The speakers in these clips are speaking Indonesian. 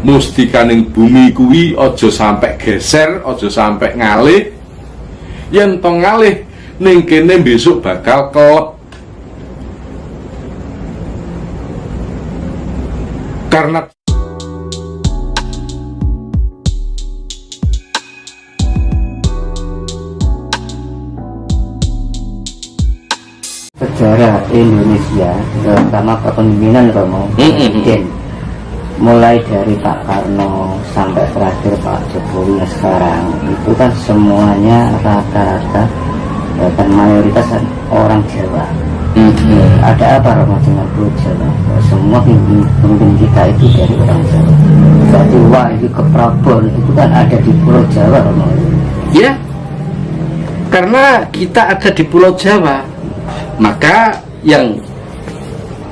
mustikaning bumi kuwi aja sampai geser, aja sampai ngalih. Yen to ngalih ning kene besok bakal kelep. Karena sejarah Indonesia, terutama kepemimpinan Romo Presiden, mulai dari Pak Karno sampai terakhir Pak Jokowi yang sekarang, itu kan semuanya rata-rata dan mayoritas orang Jawa. Ada apa Romo dengan Pulau Jawa? Semua pemimpin kita itu dari orang Jawa. Berarti wah itu keprabon itu kan ada di Pulau Jawa Romo. Ya, karena kita ada di Pulau Jawa, maka yang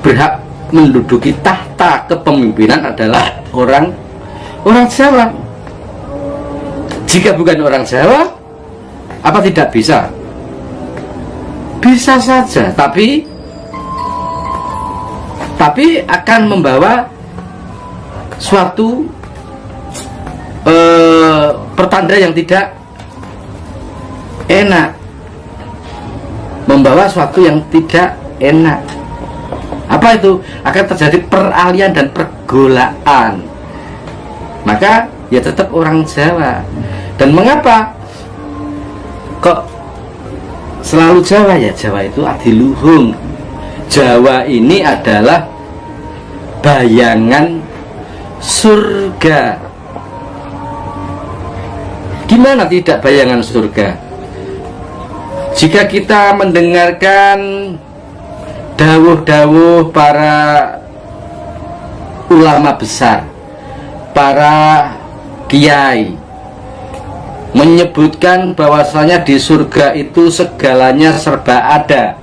berhak menduduki tahta kepemimpinan adalah orang Jawa. Jika bukan orang Jawa, apa tidak bisa? Bisa saja, tapi akan membawa suatu pertanda yang tidak enak, membawa suatu yang tidak enak. Apa itu? Akan terjadi peralihan dan pergolaan. Maka ya tetap orang Jawa. Dan mengapa kok selalu Jawa? Ya Jawa itu adiluhung. Jawa ini adalah bayangan surga. Gimana tidak bayangan surga? Jika kita mendengarkan dawuh-dawuh para ulama besar, para kiai, menyebutkan bahwasanya di surga itu segalanya serba ada,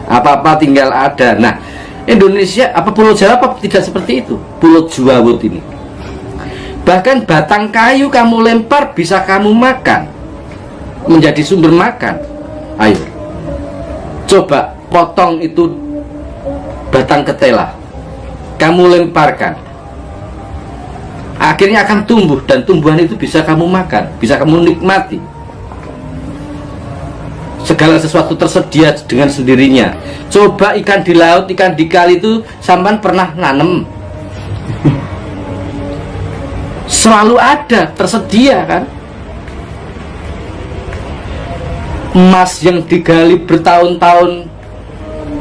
apa-apa tinggal ada. Nah, Indonesia, apa Pulau Jawa apa tidak seperti itu? Pulau Jawa ini, bahkan batang kayu kamu lempar bisa kamu makan, menjadi sumber makan. Ayo, coba potong itu batang ketela, kamu lemparkan, akhirnya akan tumbuh, dan tumbuhan itu bisa kamu makan, bisa kamu nikmati. Segala sesuatu tersedia dengan sendirinya. Coba ikan di laut, ikan di kali itu sampan pernah nanem? Selalu ada, tersedia kan? Emas yang digali bertahun-tahun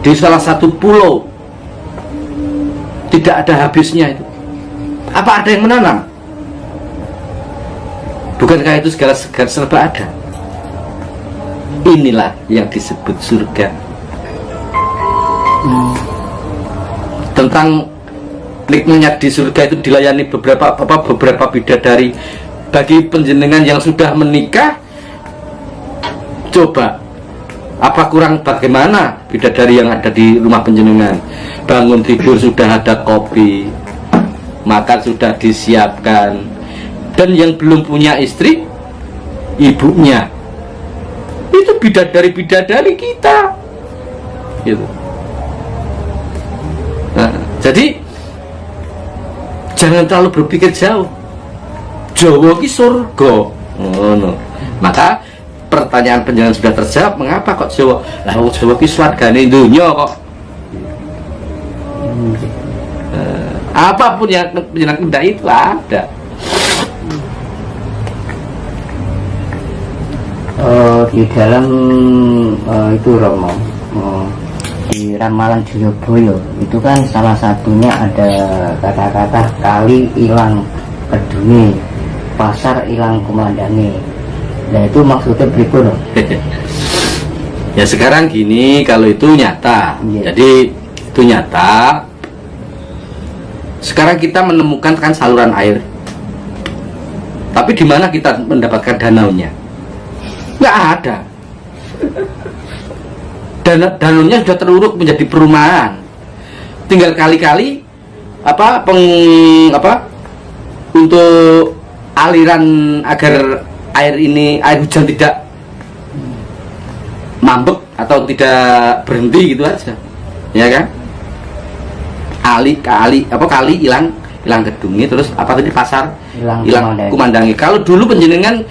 di salah satu pulau, tidak ada habisnya itu. Apa ada yang menanam? Bukankah itu segala serba ada? Inilah yang disebut surga. Tentang nikmatnya di surga itu dilayani beberapa bidadari. Bagi penjenengan yang sudah menikah, coba apa kurang bagaimana bidadari yang ada di rumah penjenengan? Bangun tidur sudah ada kopi, makan sudah disiapkan, dan yang belum punya istri, ibunya itu bidadari kita, gitu. Nah, jadi jangan terlalu berpikir jauh. Jawa ki surga. No. Maka pertanyaan penjelasan sudah terjawab. Mengapa kok Jawa? Lah Jawa ki swargane dunya kok. Apapun yang penjelasan indah itu ada. Di dalam itu Romo, di ramalan Joyoboyo itu kan salah satunya ada kata-kata kali ilang kedune, pasar ilang komandane. Nah itu maksudnya berikut loh. Ya sekarang gini, kalau itu nyata, jadi itu nyata. Sekarang kita menemukan kan saluran air, tapi di mana kita mendapatkan danaunya? Nggak ada. Danaunya sudah teruruk menjadi perumahan. Tinggal kali-kali untuk aliran agar air hujan tidak mambek atau tidak berhenti gitu aja, ya kan? Kali hilang hilang gedungi, terus apa tadi pasar Hilang hilang kumandangi. kumandangi. Kalau dulu panjenengan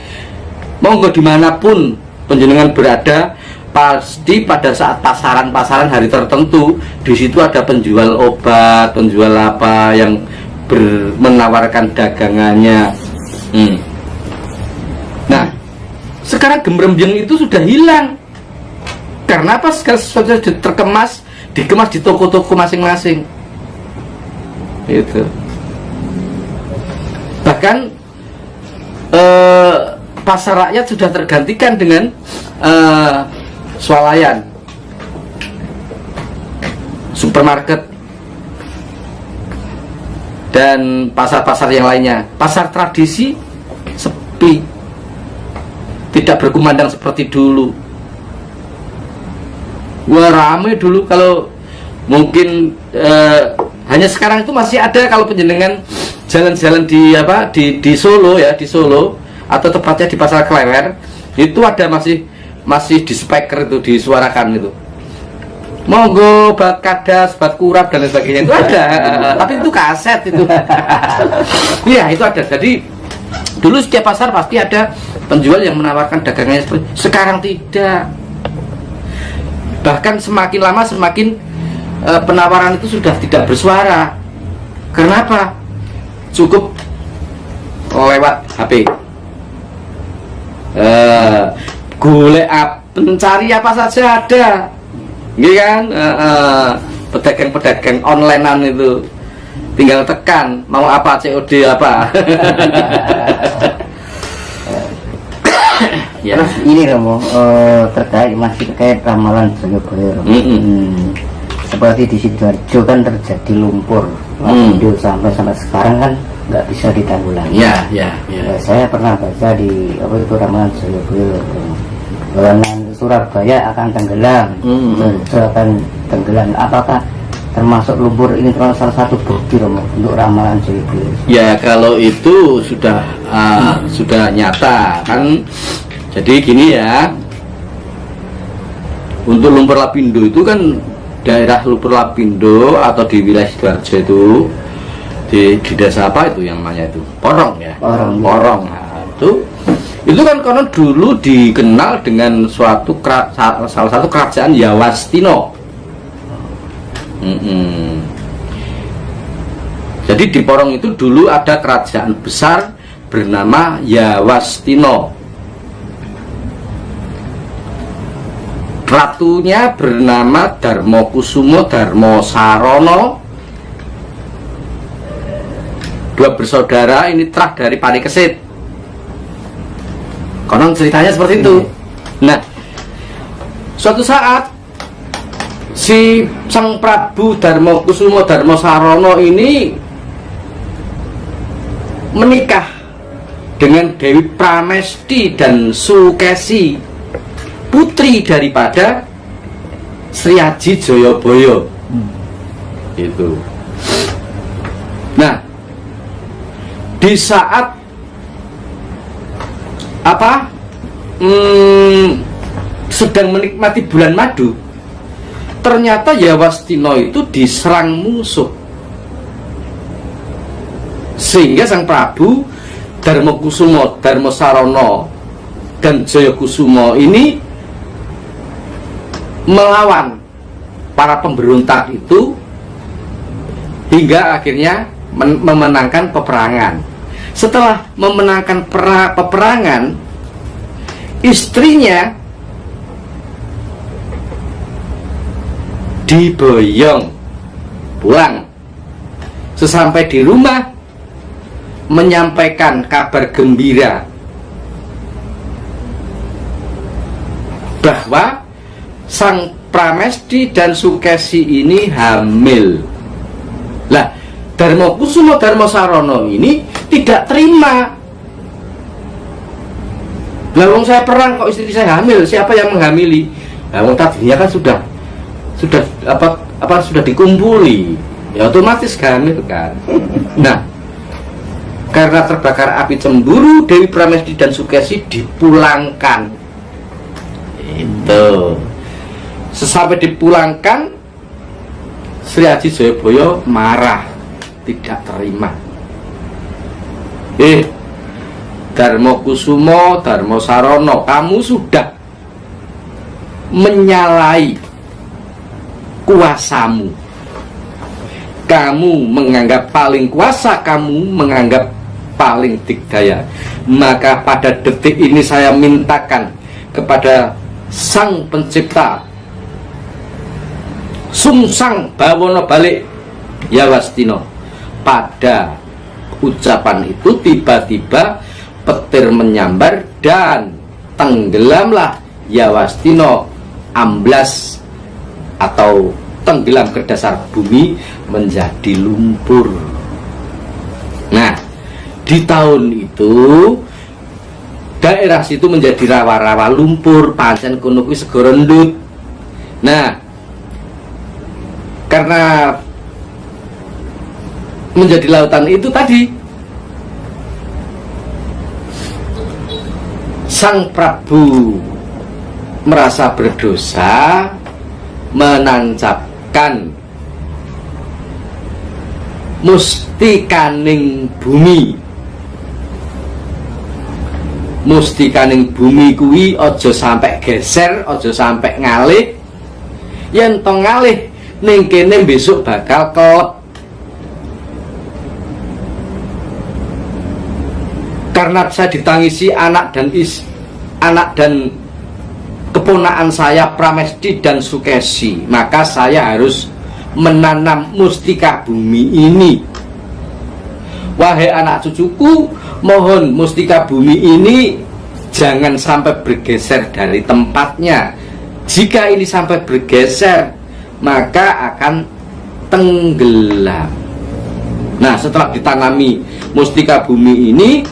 monggo dimanapun panjenengan berada, pasti pada saat pasaran-pasaran hari tertentu di situ ada penjual obat, penjual apa yang menawarkan dagangannya. Nah, sekarang gembrembeng itu sudah hilang. Karena apa? Segala sesuatu terkemas, dikemas di toko-toko masing-masing. Itu. Bahkan pasar rakyat sudah tergantikan dengan swalayan, supermarket, dan pasar-pasar yang lainnya. Pasar tradisi sepi, tidak berkumandang seperti dulu. Wah, rame dulu. Kalau mungkin hanya sekarang itu masih ada kalau penjenengan jalan-jalan di Solo ya, di Solo atau tepatnya di Pasar Klewer, itu ada masih di speaker itu disuarakan itu. Monggo bat kadas, bat kurap dan lain sebagainya itu ada. Tapi itu kaset itu. Iya, itu ada. Jadi dulu setiap pasar pasti ada penjual yang menawarkan dagangannya seperti sekarang tidak. Bahkan semakin lama semakin penawaran itu sudah tidak bersuara. Kenapa? Cukup lewat HP. Golek pencari apa saja ada. Gitu kan? Pedagang-pedagang onlinean itu tinggal tekan mau apa, COD apa. Ya. Terus ini Romo, masih terkait ramalan Jayabaya Romo. Seperti di Sidoarjo kan terjadi lumpur lapindo sampai sekarang kan nggak bisa ditanggulangi. Ya. Saya pernah baca di ramalan Jayabaya bahwa Surabaya akan tenggelam, akan tenggelam. Apakah termasuk lumpur ini salah satu bukti Romo untuk ramalan Jayabaya? Ya, kalau itu sudah nyata kan. Jadi gini ya, untuk lumpur lapindo itu kan daerah lumpur lapindo atau di wilayah Sidoarjo itu di desa apa itu yang namanya itu Porong ya, Porong. Nah, itu kan konon dulu dikenal dengan salah satu kerajaan Yawastino. Jadi di Porong itu dulu ada kerajaan besar bernama Yawastino. Ratunya bernama Darmokusumo Darmosarono. Dua bersaudara ini terah dari Parikesit. Konon ceritanya seperti itu. Nah, suatu saat si Sang Prabu Darmokusumo Darmosarono ini menikah dengan Dewi Pramesti dan Sukesi, putri daripada Sri Aji Jayabaya. Itu. Nah, di saat sedang menikmati bulan madu, ternyata Yawastino itu diserang musuh, sehingga Sang Prabu Darmokusumo Darmosarono dan Jayakusumo ini melawan para pemberontak itu hingga akhirnya memenangkan peperangan. Setelah memenangkan peperangan, istrinya diboyong pulang. Sesampai di rumah menyampaikan kabar gembira bahwa Sang Pramesti dan Sukesi ini hamil. Lah, Darmokusumo Darmosarono ini tidak terima. Lah, wong saya perang kok istri saya hamil, siapa yang menghamili? Lah, wong tadinya kan sudah dikumpuli, ya otomatis hamil kan. Nah, karena terbakar api cemburu, Dewi Pramesti dan Sukesi dipulangkan. Itu. Sesampai dipulangkan, Sri Aji Jayabaya marah, tidak terima. Darmo Kusumo, Darmo Sarono, kamu sudah menyalahi kuasamu. Kamu menganggap paling kuasa, kamu menganggap paling dikdaya. Maka pada detik ini saya mintakan kepada Sang Pencipta, Sungsang Bawono balik Yawastino. Pada ucapan itu tiba-tiba petir menyambar dan tenggelamlah Yawastino, amblas atau tenggelam ke dasar bumi menjadi lumpur. Nah, di tahun itu daerah situ menjadi rawa-rawa lumpur, pancen kono kuwi segara ndut. Nah, karena menjadi lautan itu tadi, Sang Prabu merasa berdosa, menancapkan mustikaning bumi. Mustikaning bumi kuwi aja sampai geser, aja sampai ngalih. Yen to ngalih ning kene besok bakal kelep. Karena saya ditangisi anak dan keponakan saya Pramesti dan Sukesi, maka saya harus menanam mustika bumi ini. Wahai anak cucuku, mohon mustika bumi ini jangan sampai bergeser dari tempatnya. Jika ini sampai bergeser, maka akan tenggelam. Nah, setelah ditanami mustika bumi ini,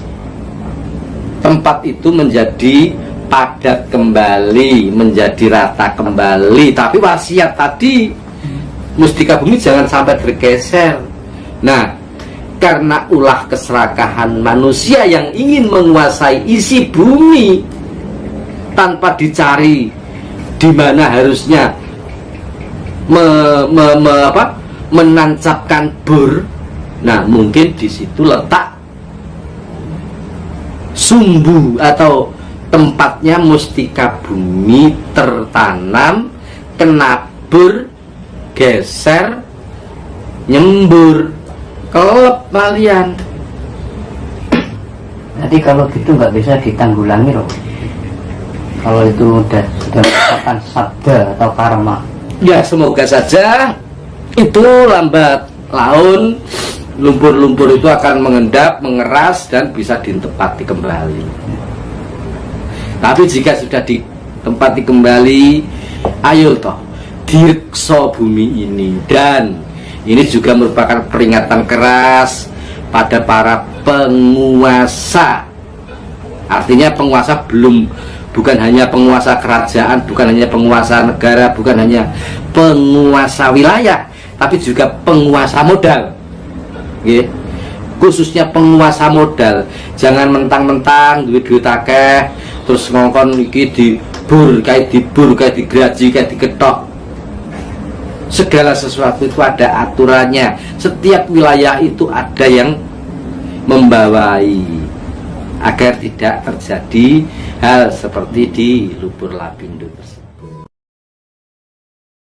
tempat itu menjadi padat kembali, menjadi rata kembali. Tapi wasiat tadi, mustika bumi jangan sampai bergeser. Nah, karena ulah keserakahan manusia yang ingin menguasai isi bumi tanpa dicari di mana harusnya menancapkan bur. Nah, mungkin di situ letak sumbu atau tempatnya mustika bumi tertanam, kenabur, geser, nyembur, kelep malian. Nanti kalau gitu nggak bisa ditanggulangi loh. Kalau itu sudah merupakan sabda atau karma. Ya, semoga saja itu lambat laun lumpur-lumpur itu akan mengendap, mengeras dan bisa ditempati kembali. Tapi jika sudah ditempati kembali, ayo toh direksa bumi ini. Dan ini juga merupakan peringatan keras pada para penguasa. Artinya penguasa bukan hanya penguasa kerajaan, bukan hanya penguasa negara, bukan hanya penguasa wilayah, tapi juga penguasa modal. Khususnya penguasa modal. Jangan mentang-mentang duit akeh terus ngongkon iki dibur, kayak digraji, kayak diketok. Segala sesuatu itu ada aturannya. Setiap wilayah itu ada yang membawai agar tidak terjadi hal seperti di Lumpur Lapindo tersebut.